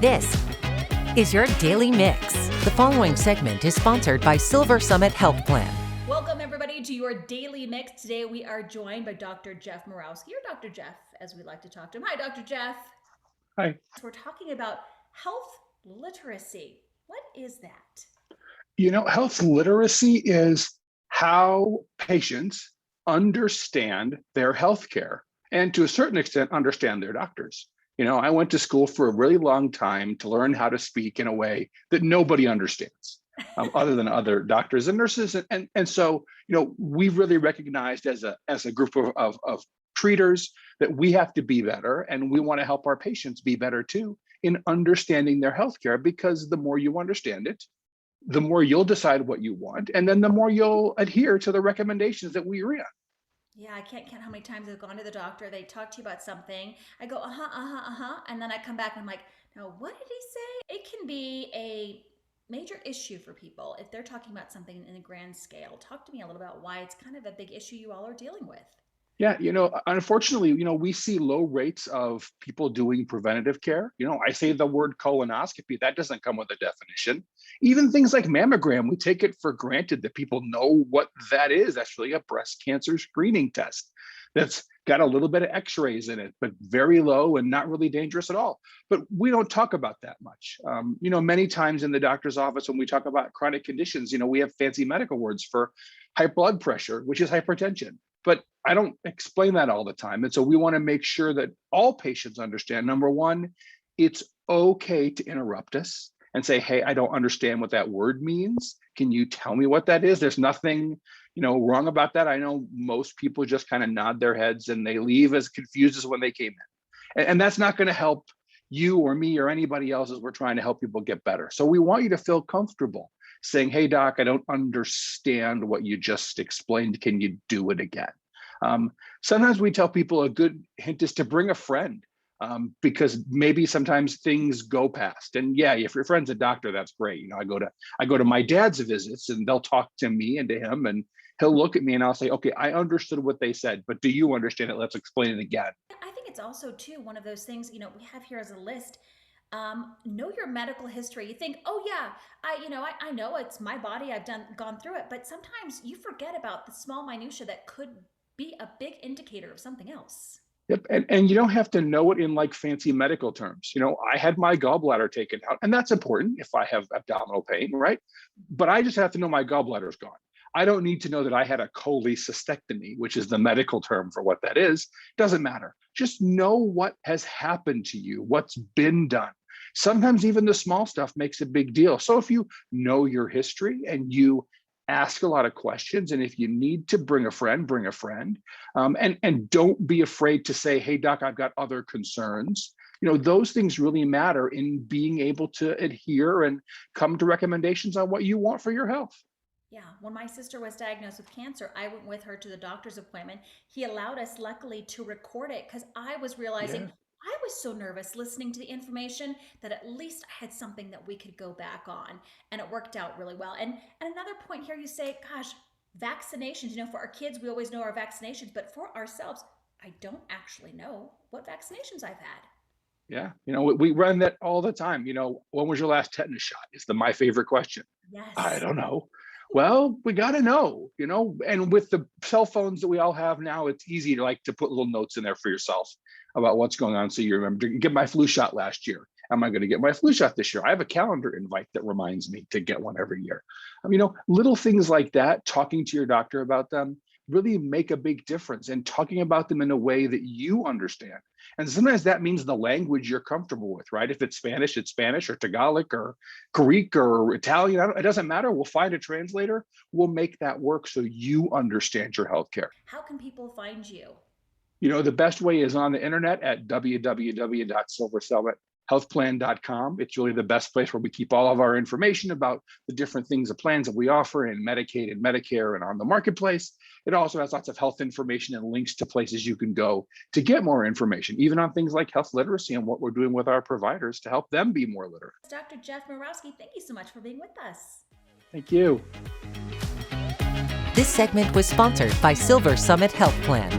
This is your Daily Mix. The following segment is sponsored by SilverSummit Health Plan. Welcome, everybody, to your Daily Mix. Today, we are joined by Dr. Jeff Morawski, or Dr. Jeff, as we like to talk to him. Hi, Dr. Jeff. Hi. We're talking about health literacy. What is that? Health literacy is how patients understand their healthcare and to a certain extent understand their doctors. I went to school for a really long time to learn how to speak in a way that nobody understands other than other doctors and nurses. And so, we've really recognized as a group of treaters that we have to be better, and we want to help our patients be better too in understanding their healthcare, because the more you understand it, the more you'll decide what you want, and then the more you'll adhere to the recommendations that we agree on. Yeah, I can't count how many times I've gone to the doctor. They talk to you about something. I go, and then I come back and I'm like, now what did he say? It can be a major issue for people if they're talking about something in a grand scale. Talk to me a little about why it's kind of a big issue you all are dealing with. Yeah, unfortunately, we see low rates of people doing preventative care. I say the word colonoscopy, that doesn't come with a definition. Even things like mammogram, we take it for granted that people know what that is. That's really a breast cancer screening test that's got a little bit of x-rays in it, but very low and not really dangerous at all. But we don't talk about that much. Many times in the doctor's office, when we talk about chronic conditions, we have fancy medical words for high blood pressure, which is hypertension. But I don't explain that all the time. And so we want to make sure that all patients understand, number one, it's okay to interrupt us and say, hey, I don't understand what that word means. Can you tell me what that is? There's nothing, wrong about that. I know most people just kind of nod their heads and they leave as confused as when they came in. And that's not going to help you or me or anybody else as we're trying to help people get better. So we want you to feel comfortable saying, hey, doc, I don't understand what you just explained. Can you do it again? Sometimes we tell people a good hint is to bring a friend, because maybe sometimes things go past. And yeah, if your friend's a doctor, that's great. I go to my dad's visits and they'll talk to me and to him, and he'll look at me and I'll say, okay, I understood what they said, but do you understand it? Let's explain it again. I think it's also too one of those things, we have here as a list. Know your medical history. You think, oh yeah, I know it's my body. I've gone through it, but sometimes you forget about the small minutia that could be a big indicator of something else. Yep. And you don't have to know it in like fancy medical terms. I had my gallbladder taken out, and that's important if I have abdominal pain, right? But I just have to know my gallbladder's gone. I don't need to know that I had a cholecystectomy, which is the medical term for what that is. Doesn't matter. Just know what has happened to you, what's been done. Sometimes even the small stuff makes a big deal. So if you know your history and you ask a lot of questions, and if you need to bring a friend, and don't be afraid to say, hey, doc, I've got other concerns. Those things really matter in being able to adhere and come to recommendations on what you want for your health. Yeah, when my sister was diagnosed with cancer, I went with her to the doctor's appointment. He allowed us, luckily, to record it because I was realizing I was so nervous listening to the information that at least I had something that we could go back on, and it worked out really well. And another point here, you say, gosh, vaccinations, for our kids, we always know our vaccinations, but for ourselves, I don't actually know what vaccinations I've had. Yeah, we run that all the time. When was your last tetanus shot? Is my favorite question. Yes. I don't know. Well, we got to know, and with the cell phones that we all have now, it's easy to put little notes in there for yourself about what's going on. So you remember to get my flu shot last year. Am I going to get my flu shot this year? I have a calendar invite that reminds me to get one every year. Little things like that, talking to your doctor about them really make a big difference, and talking about them in a way that you understand. And sometimes that means the language you're comfortable with, right? If it's Spanish or Tagalog or Greek or Italian, it doesn't matter. We'll find a translator. We'll make that work so you understand your healthcare. How can people find you? The best way is on the internet at www.silversummithealthplan.com. It's really the best place where we keep all of our information about the different things, the plans that we offer in Medicaid and Medicare and on the marketplace. It also has lots of health information and links to places you can go to get more information, even on things like health literacy and what we're doing with our providers to help them be more literate. Dr. Jeff Morawski, thank you so much for being with us. Thank you. This segment was sponsored by SilverSummit Health Plan.